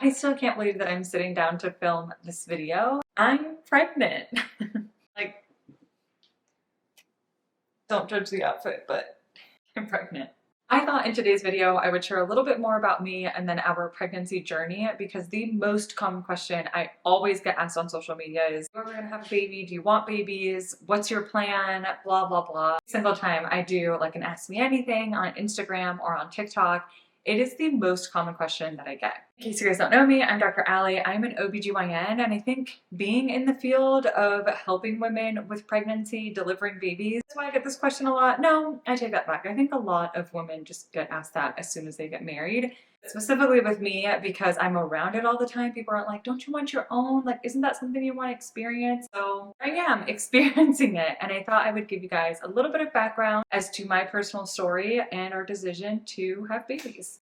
I still can't believe that I'm sitting down to film this video. I'm pregnant. Like, don't judge the outfit, but I'm pregnant. I thought in today's video I would share a little bit more about me and then our pregnancy journey, because the most common question I always get asked on social media is, "Are we gonna have a baby? Do you want babies? What's your plan?" Blah, blah, blah. Every single time I do like an Ask Me Anything on Instagram or on TikTok, it is the most common question that I get. In case you guys don't know me, I'm Dr. Allie. I'm an OBGYN, and I think being in the field of helping women with pregnancy, delivering babies, that's why I get this question a lot. No, I take that back. I think a lot of women just get asked that as soon as they get married. Specifically with me, because I'm around it all the time, people aren't like, "Don't you want your own? Like, isn't that something you want to experience?" So I am experiencing it, and I thought I would give you guys a little bit of background as to my personal story and our decision to have babies.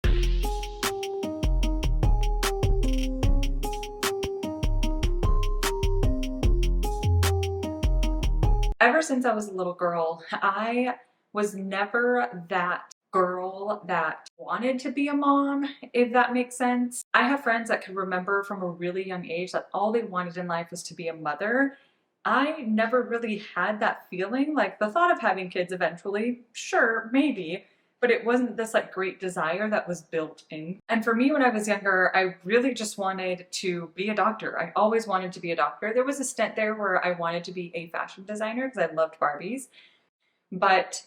Ever since I was a little girl, I was never that girl that wanted to be a mom, if that makes sense. I have friends that could remember from a really young age that all they wanted in life was to be a mother. I never really had that feeling. Like, the thought of having kids eventually, sure, maybe, but it wasn't this like great desire that was built in. And for me, when I was younger, I really just wanted to be a doctor. I always wanted to be a doctor. There was a stint there where I wanted to be a fashion designer because I loved Barbies, but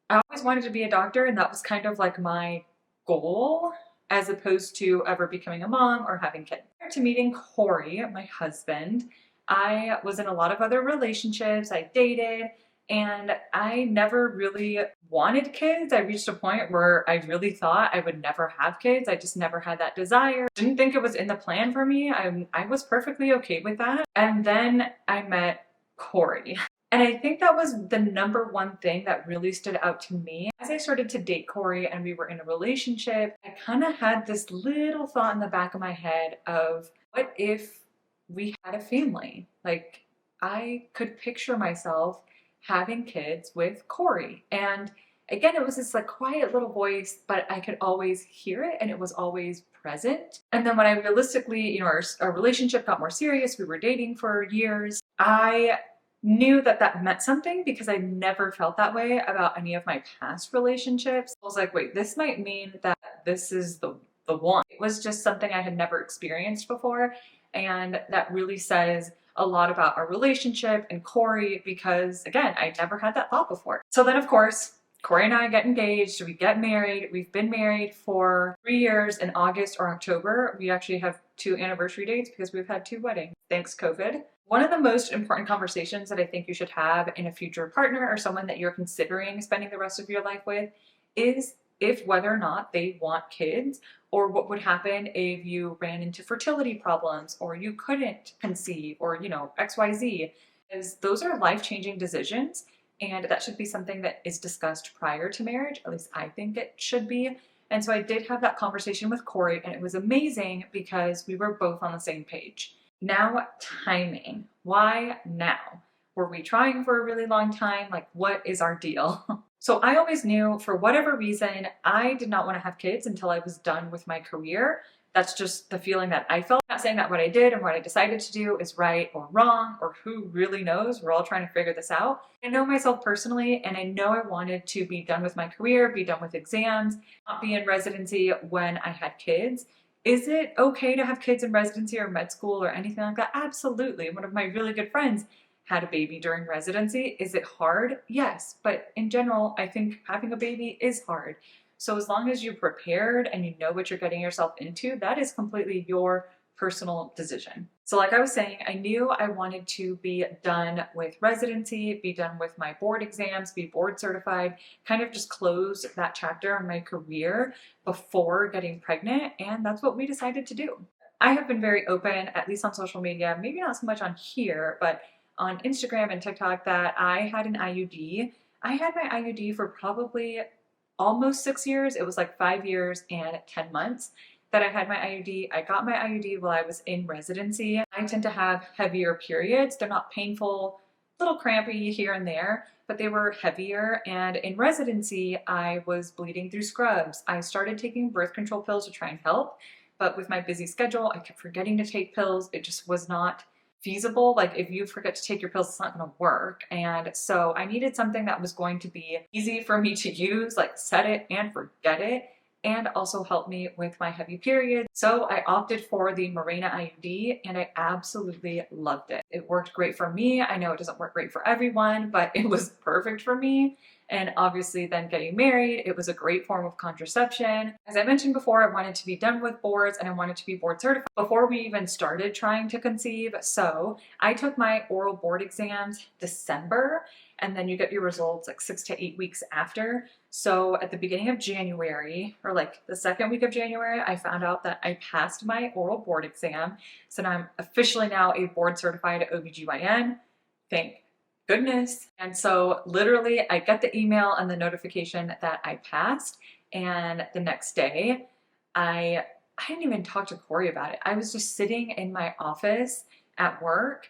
I always wanted to be a doctor, and that was kind of like my goal, as opposed to ever becoming a mom or having kids. Prior to meeting Corey, my husband, I was in a lot of other relationships. I dated, and I never really wanted kids. I reached a point where I really thought I would never have kids. I just never had that desire. Didn't think it was in the plan for me. I was perfectly okay with that. And then I met Corey. And I think that was the number one thing that really stood out to me. As I started to date Corey and we were in a relationship, I kind of had this little thought in the back of my head of, what if we had a family? Like, I could picture myself having kids with Corey. And again, it was this like quiet little voice, but I could always hear it, and it was always present. And then when I realistically, our relationship got more serious, we were dating for years, I knew that that meant something, because I never felt that way about any of my past relationships. I was like, wait, this might mean that this is the one. It was just something I had never experienced before, and that really says a lot about our relationship and Corey, because again, I never had that thought before. So then of course, Corey and I get engaged, we get married. We've been married for 3 years. In August or October, we actually have 2 anniversary dates because we've had 2 weddings, thanks COVID. One of the most important conversations that I think you should have in a future partner or someone that you're considering spending the rest of your life with is if whether or not they want kids, or what would happen if you ran into fertility problems or you couldn't conceive, or XYZ. Because those are life-changing decisions, and that should be something that is discussed prior to marriage. At least I think it should be. And so I did have that conversation with Corey, and it was amazing because we were both on the same page. Now, timing. Why now? Were we trying for a really long time? Like, what is our deal? So I always knew, for whatever reason, I did not want to have kids until I was done with my career. That's just the feeling that I felt. I'm not saying that what I did and what I decided to do is right or wrong, or who really knows. We're all trying to figure this out. I know myself personally, and I know I wanted to be done with my career, be done with exams, not be in residency when I had kids. Is it okay to have kids in residency or med school or anything like that? Absolutely. One of my really good friends had a baby during residency. Is it hard? Yes, but in general, I think having a baby is hard. So as long as you're prepared and you know what you're getting yourself into, that is completely your personal decision. So like I was saying, I knew I wanted to be done with residency, be done with my board exams, be board certified, kind of just close that chapter in my career before getting pregnant, and that's what we decided to do. I have been very open, at least on social media, maybe not so much on here, but on Instagram and TikTok, that I had an IUD. I had my IUD for probably almost 6 years. It was like 5 years and 10 months that I had my IUD. I got my IUD while I was in residency. I tend to have heavier periods. They're not painful, a little crampy here and there, but they were heavier. And in residency, I was bleeding through scrubs. I started taking birth control pills to try and help, but with my busy schedule, I kept forgetting to take pills. It just was not feasible. Like if you forget to take your pills, it's not going to work. And so I needed something that was going to be easy for me to use, like set it and forget it, and also help me with my heavy periods. So I opted for the Mirena IUD and I absolutely loved it. It worked great for me. I know it doesn't work great for everyone, but it was perfect for me. And obviously then getting married, it was a great form of contraception. As I mentioned before, I wanted to be done with boards and I wanted to be board certified before we even started trying to conceive. So I took my oral board exams December, and then you get your results like 6 to 8 weeks after. So at the beginning of January, or like the second week of January, I found out that I passed my oral board exam. So now I'm officially now a board certified OBGYN. Thank goodness. And so literally I get the email and the notification that I passed, and the next day I didn't even talk to Corey about it. I was just sitting in my office at work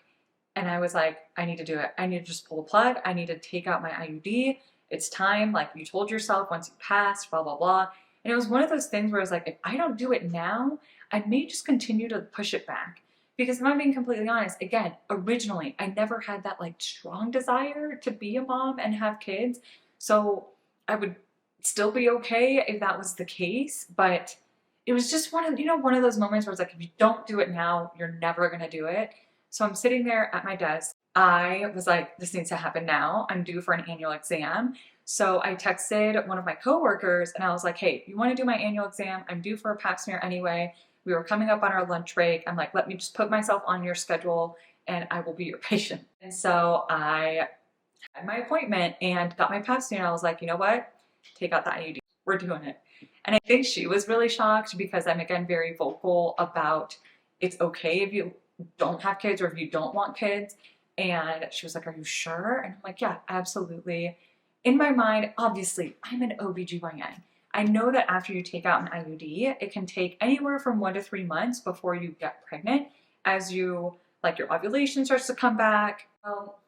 and I was like, I need to do it. I need to just pull the plug. I need to take out my IUD. It's time. Like you told yourself once you passed, blah, blah, blah. And it was one of those things where I was like, if I don't do it now, I may just continue to push it back. Because if I'm being completely honest, again, originally, I never had that like strong desire to be a mom and have kids. So I would still be okay if that was the case. But it was just one of, one of those moments where it's like, if you don't do it now, you're never going to do it. So I'm sitting there at my desk. I was like, this needs to happen now. I'm due for an annual exam. So I texted one of my coworkers and I was like, hey, you want to do my annual exam? I'm due for a pap smear anyway. We were coming up on our lunch break. I'm like, let me just put myself on your schedule and I will be your patient. And so I had my appointment and got my pap smear. And I was like, you know what? Take out the IUD. We're doing it. And I think she was really shocked because I'm, again, very vocal about it's okay if you don't have kids or if you don't want kids. And she was like, are you sure? And I'm like, yeah, absolutely. In my mind, obviously, I'm an OBGYN. I know that after you take out an IUD, it can take anywhere from 1 to 3 months before you get pregnant as your ovulation starts to come back. Well,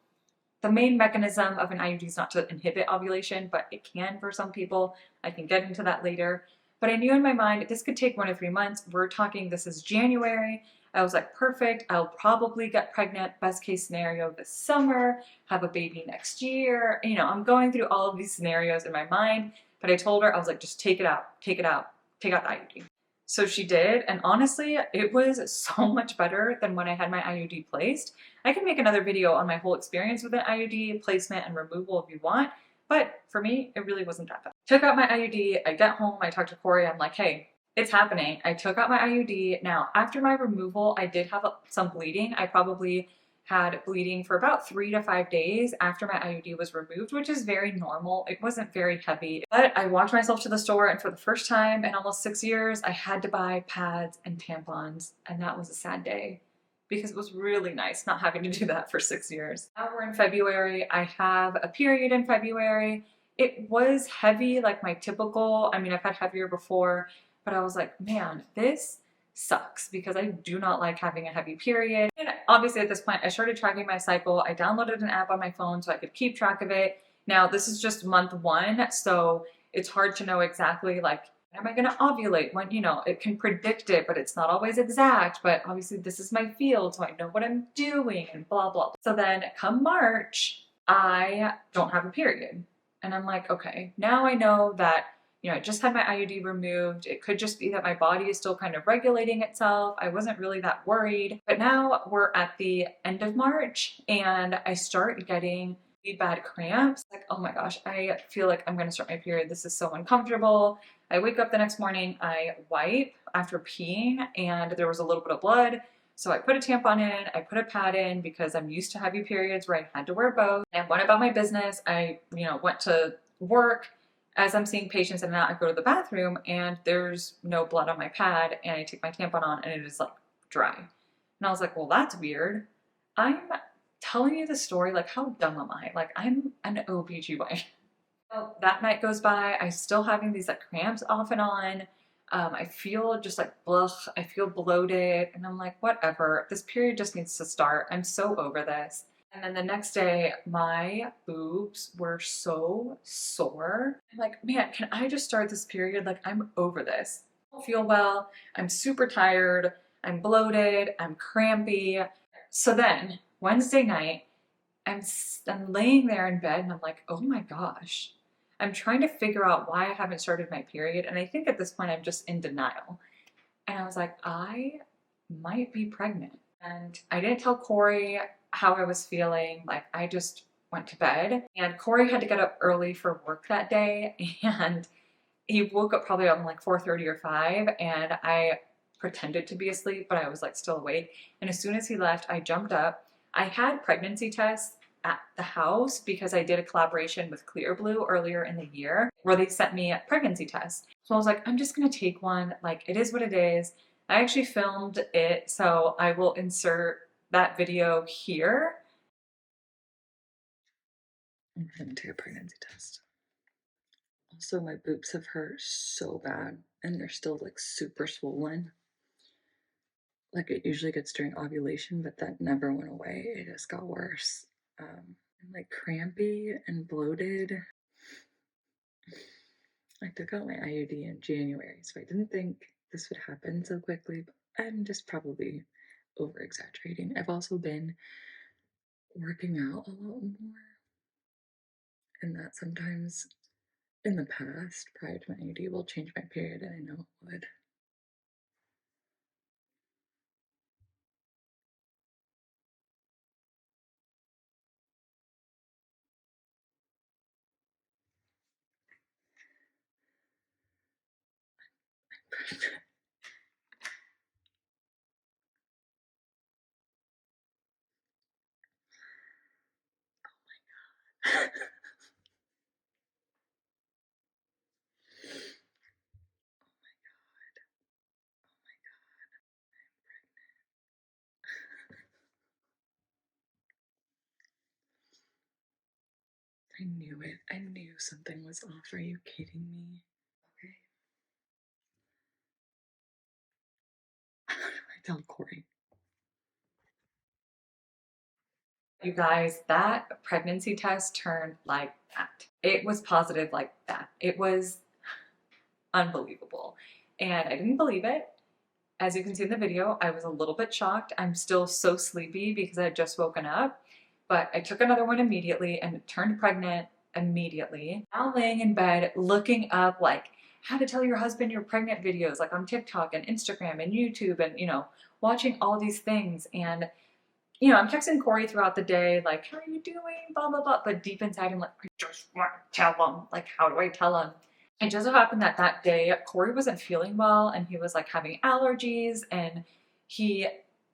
the main mechanism of an IUD is not to inhibit ovulation, but it can for some people. I can get into that later. But I knew in my mind, this could take 1 to 3 months. We're talking, this is January. I was like, perfect. I'll probably get pregnant, best case scenario this summer, have a baby next year. I'm going through all of these scenarios in my mind. But I told her, I was like, just take it out, take it out, take out the IUD. So she did, and honestly, it was so much better than when I had my IUD placed. I can make another video on my whole experience with an IUD placement and removal if you want, but for me, it really wasn't that bad. Took out my IUD, I get home, I talk to Corey, I'm like, hey, it's happening. I took out my IUD. Now, after my removal, I did have some bleeding. I probably had bleeding for about 3 to 5 days after my IUD was removed, which is very normal. It wasn't very heavy, but I walked myself to the store and for the first time in almost 6 years, I had to buy pads and tampons, and that was a sad day because it was really nice not having to do that for 6 years. Now we're in February. I have a period in February. It was heavy, like my typical, I've had heavier before, but I was like, man, this sucks because I do not like having a heavy period. And obviously at this point, I started tracking my cycle. I downloaded an app on my phone so I could keep track of it. Now this is just month 1, so it's hard to know exactly like, when am I gonna ovulate? When, it can predict it, but it's not always exact. But obviously this is my field, so I know what I'm doing and blah, blah. So then come March, I don't have a period. And I'm like, okay, now I know that I just had my IUD removed. It could just be that my body is still kind of regulating itself. I wasn't really that worried. But now we're at the end of March and I start getting really bad cramps. Like, oh my gosh, I feel like I'm going to start my period. This is so uncomfortable. I wake up the next morning, I wipe after peeing and there was a little bit of blood. So I put a tampon in, I put a pad in because I'm used to heavy periods where I had to wear both. And went about my business. I, went to work. As I'm seeing patients and now I go to the bathroom and there's no blood on my pad and I take my tampon on and it is like dry. And I was like, well, that's weird. I'm telling you the story, like how dumb am I? Like I'm an OBGYN. So that night goes by, I'm still having these like cramps off and on. I feel just like blech, I feel bloated and I'm like, whatever, this period just needs to start. I'm so over this. And then the next day, my boobs were so sore. I'm like, man, can I just start this period? Like, I'm over this. don't feel well, I'm super tired, I'm bloated, I'm crampy. So then Wednesday night, I'm laying there in bed and I'm like, oh my gosh. I'm trying to figure out why I haven't started my period. And I think at this point I'm just in denial. And I was like, I might be pregnant. And I didn't tell Corey how I was feeling. Like, I just went to bed. And Corey had to get up early for work that day. And he woke up probably around like 4:30 or 5. And I pretended to be asleep, but I was like still awake. And as soon as he left, I jumped up. I had pregnancy tests at the house because I did a collaboration with Clear Blue earlier in the year where they sent me a pregnancy test. So I was like, I'm just gonna take one. Like, it is what it is. I actually filmed it, so I will insert that video here. I'm gonna take a pregnancy test. Also, my boobs have hurt so bad and they're still like super swollen. Like, it usually gets during ovulation, but that never went away. It just got worse. I'm like crampy and bloated. I took out my IUD in January, so I didn't think this would happen so quickly, but I'm just probably over exaggerating. I've also been working out a lot more, and that sometimes in the past, prior to my IUD, will change my period, and I know it would. I knew it. I knew something was off. Are you kidding me? Okay. I tell Corey. You guys, that pregnancy test turned like that. It was positive like that. It was unbelievable. And I didn't believe it. As you can see in the video, I was a little bit shocked. I'm still so sleepy because I had just woken up. But I took another one immediately and turned pregnant immediately. Now laying in bed looking up like how to tell your husband you're pregnant videos like on TikTok and Instagram and YouTube and, watching all these things. And I'm texting Corey throughout the day, like, how are you doing? Blah, blah, blah. But deep inside, I'm like, I just want to tell him. Like, how do I tell him? It just so happened that that day, Corey wasn't feeling well and he was like having allergies. And he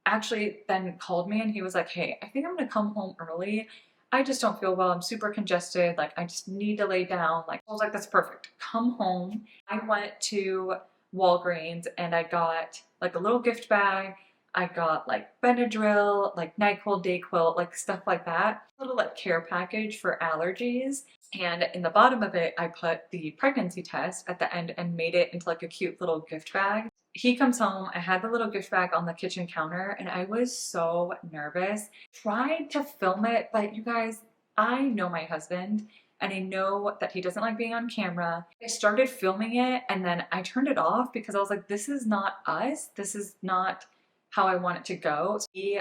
actually then called me and he was like, hey, I think I'm going to come home early. I just don't feel well. I'm super congested. Like, I just need to lay down. Like, I was like, that's perfect. Come home. I went to Walgreens and I got like a little gift bag. I got like Benadryl, like NyQuil, Dayquil, like stuff like that. A little like care package for allergies. And in the bottom of it, I put the pregnancy test at the end and made it into like a cute little gift bag. He comes home, I had the little gift bag on the kitchen counter and I was so nervous. Tried to film it, but you guys, I know my husband and I know that he doesn't like being on camera. I started filming it and then I turned it off because I was like, this is not us. This is not how I want it to go. So he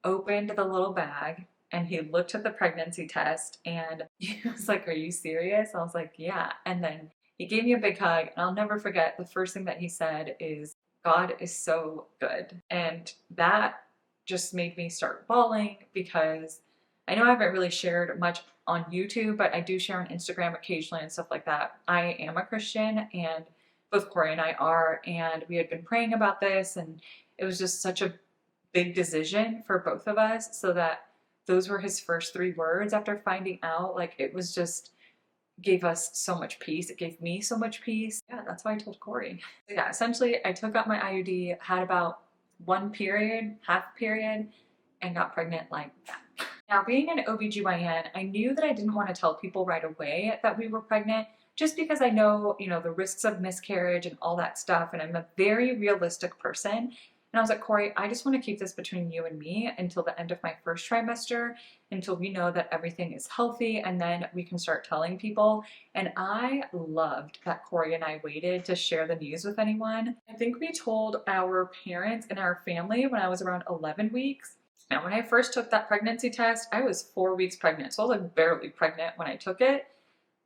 opened the little bag and he looked at the pregnancy test and he was like, are you serious? I was like, yeah. And then he gave me a big hug and I'll never forget the first thing that he said is, God is so good. And that just made me start bawling because I know I haven't really shared much on YouTube, but I do share on Instagram occasionally and stuff like that. I am a Christian and both Corey and I are, and we had been praying about this and it was just such a big decision for both of us, so that those were his first 3 words after finding out. Like, it was just gave us so much peace. It gave me so much peace. Yeah, that's why I told Corey. So yeah, essentially I took out my IUD, had about 1 period, half period, and got pregnant like that. Now, being an OBGYN, I knew that I didn't want to tell people right away that we were pregnant, just because I know, the risks of miscarriage and all that stuff, and I'm a very realistic person. And I was like, Corey, I just want to keep this between you and me until the end of my first trimester, until we know that everything is healthy, and then we can start telling people. And I loved that Corey and I waited to share the news with anyone. I think we told our parents and our family when I was around 11 weeks. And when I first took that pregnancy test, I was 4 weeks pregnant. So I was like barely pregnant when I took it.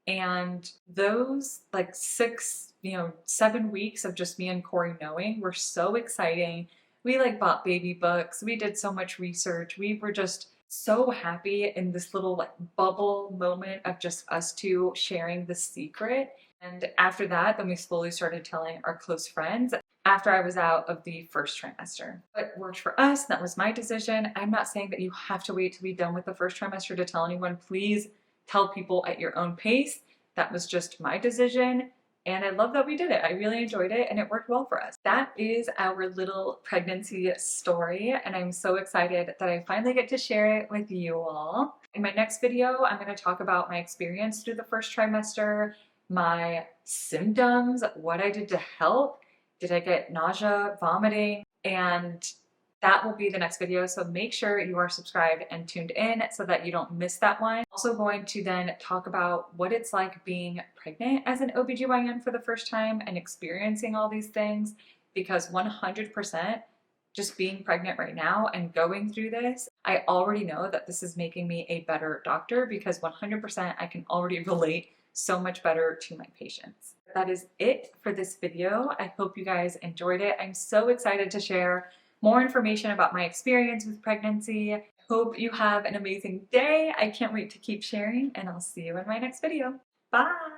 And those like 7 weeks of just me and Corey knowing were so exciting. We like bought baby books. We did so much research. We were just so happy in this little like bubble moment of just us two sharing the secret. And after that, then we slowly started telling our close friends after I was out of the first trimester. What worked for us, that was my decision. I'm not saying that you have to wait to be done with the first trimester to tell anyone. Please tell people at your own pace. That was just my decision. And I love that we did it. I really enjoyed it and it worked well for us. That is our little pregnancy story. And I'm so excited that I finally get to share it with you all. In my next video, I'm going to talk about my experience through the first trimester, my symptoms, what I did to help. Did I get nausea, vomiting? And that will be the next video, so make sure you are subscribed and tuned in so that you don't miss that one. Also going to then talk about what it's like being pregnant as an OBGYN for the first time and experiencing all these things, because 100% just being pregnant right now and going through this, I already know that this is making me a better doctor because 100% I can already relate so much better to my patients. That is it for this video. I hope you guys enjoyed it. I'm so excited to share more information about my experience with pregnancy. I hope you have an amazing day. I can't wait to keep sharing, and I'll see you in my next video. Bye!